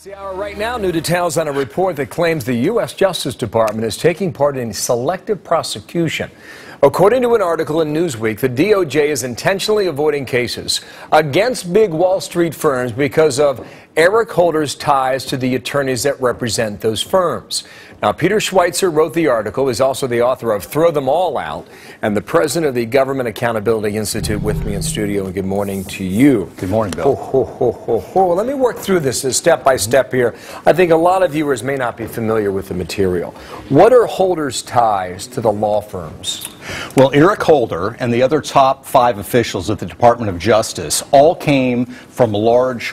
The hour right now, new details on a report that claims the U.S. Justice Department is taking part in selective prosecution. According to an article in Newsweek, the DOJ is intentionally avoiding cases against big Wall Street firms because of Eric Holder's ties to the attorneys that represent those firms. Now, Peter Schweitzer wrote the article. He's also the author of Throw Them All Out and the president of the Government Accountability Institute with me in studio. And good morning to you. Good morning, Bill. Let me work through this step by step here. I think a lot of viewers may not be familiar with the material. What are Holder's ties to the law firms? Well, Eric Holder and the other top 5 officials at the Department of Justice all came from large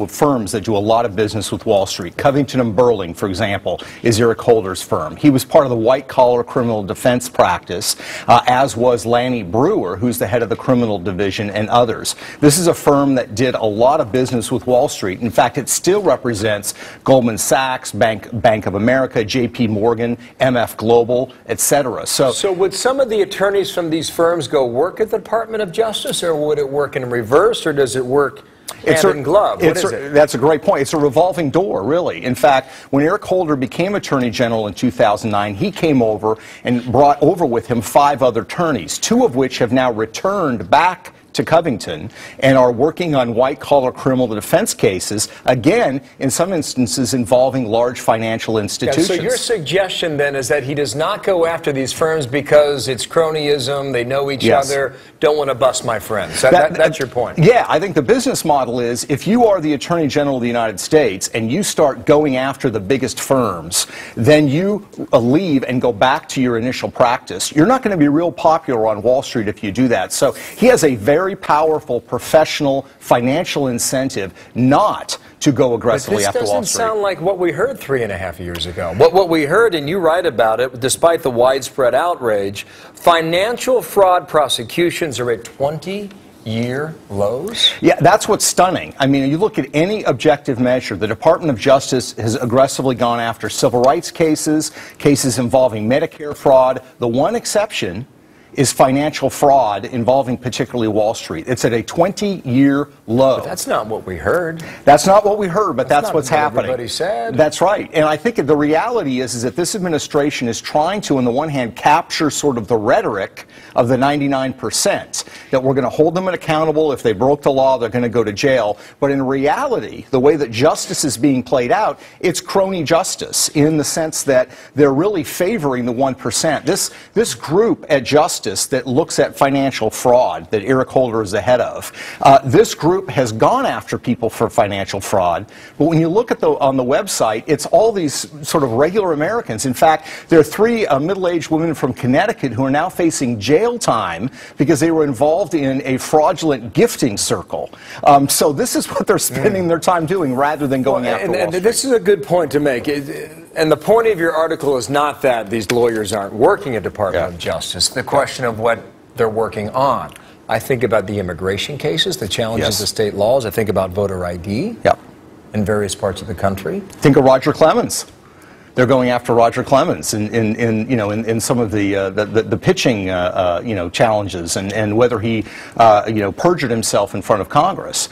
firms that do a lot of business with Wall Street. Covington and Burling, for example, is Eric Holder's firm. He was part of the white-collar criminal defense practice, as was Lanny Brewer, who's the head of the criminal division, and others. This is a firm that did a lot of business with Wall Street. In fact, it still represents Goldman Sachs, Bank of America, J.P. Morgan, MF Global, etc. So would some of the attorneys from these firms go work at the Department of Justice, or would it work in reverse, or does it work hand in glove? What is it? That's a great point. It's a revolving door, really. In fact, when Eric Holder became Attorney General in 2009, he came over and brought over with him 5 other attorneys, 2 of which have now returned back to Covington and are working on white-collar criminal defense cases, again, in some instances involving large financial institutions. Yeah, so your suggestion then is that he does not go after these firms because it's cronyism, they know each other, don't want to bust my friends. That's your point. Yeah, I think the business model is if you are the Attorney General of the United States and you start going after the biggest firms, then you leave and go back to your initial practice. You're not going to be real popular on Wall Street if you do that. So he has a very powerful professional financial incentive not to go aggressively after Wall Street. This doesn't sound like what we heard 3.5 years ago. What we heard, and you write about it, despite the widespread outrage, financial fraud prosecutions are at 20-year lows? Yeah, that's what's stunning. I mean, you look at any objective measure, the Department of Justice has aggressively gone after civil rights cases, cases involving Medicare fraud. The one exception is financial fraud involving particularly Wall Street. It's at a 20-year low. But that's not what we heard. That's not what we heard, but that's what's happening. Everybody said. That's right. And I think the reality is that this administration is trying to, on the one hand, capture sort of the rhetoric of the 99%, that we're going to hold them accountable. If they broke the law, they're going to go to jail. But in reality, the way that justice is being played out, it's crony justice in the sense that they're really favoring the 1%. This group at Justice that looks at financial fraud that Eric Holder is the head of, this group has gone after people for financial fraud. But when you look at on the website, it's all these sort of regular Americans. In fact, there are 3 middle-aged women from Connecticut who are now facing jail time because they were involved in a fraudulent gifting circle. So this is what they're spending their time doing rather than going after Wall Street. And this is a good point to make. And the point of your article is not that these lawyers aren't working at Department of Justice. The question of what they're working on. I think about the immigration cases, the challenges to state laws. I think about voter ID in various parts of the country. Think of Roger Clemens. They're going after Roger Clemens in some of the pitching challenges and whether he perjured himself in front of Congress.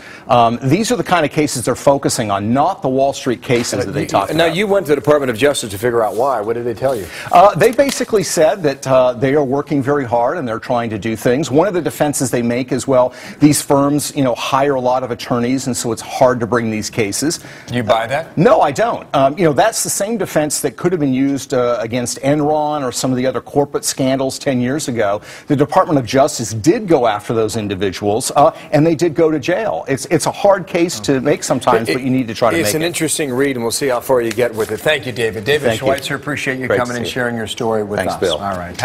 These are the kind of cases they're focusing on, not the Wall Street cases that they talk about. Now, you went to the Department of Justice to figure out why. What did they tell you? They basically said that they are working very hard and they're trying to do things. One of the defenses they make is, well, these firms hire a lot of attorneys, and so it's hard to bring these cases. Do you buy that? No, I don't. That's the same defense that could have been used against Enron or some of the other corporate scandals 10 years ago. The Department of Justice did go after those individuals, and they did go to jail. It's a hard case to make sometimes, but you need to try to make it. It's an interesting read, and we'll see how far you get with it. Thank you, David. David Schweitzer, appreciate you coming and sharing your story with us. Thanks, Bill. All right.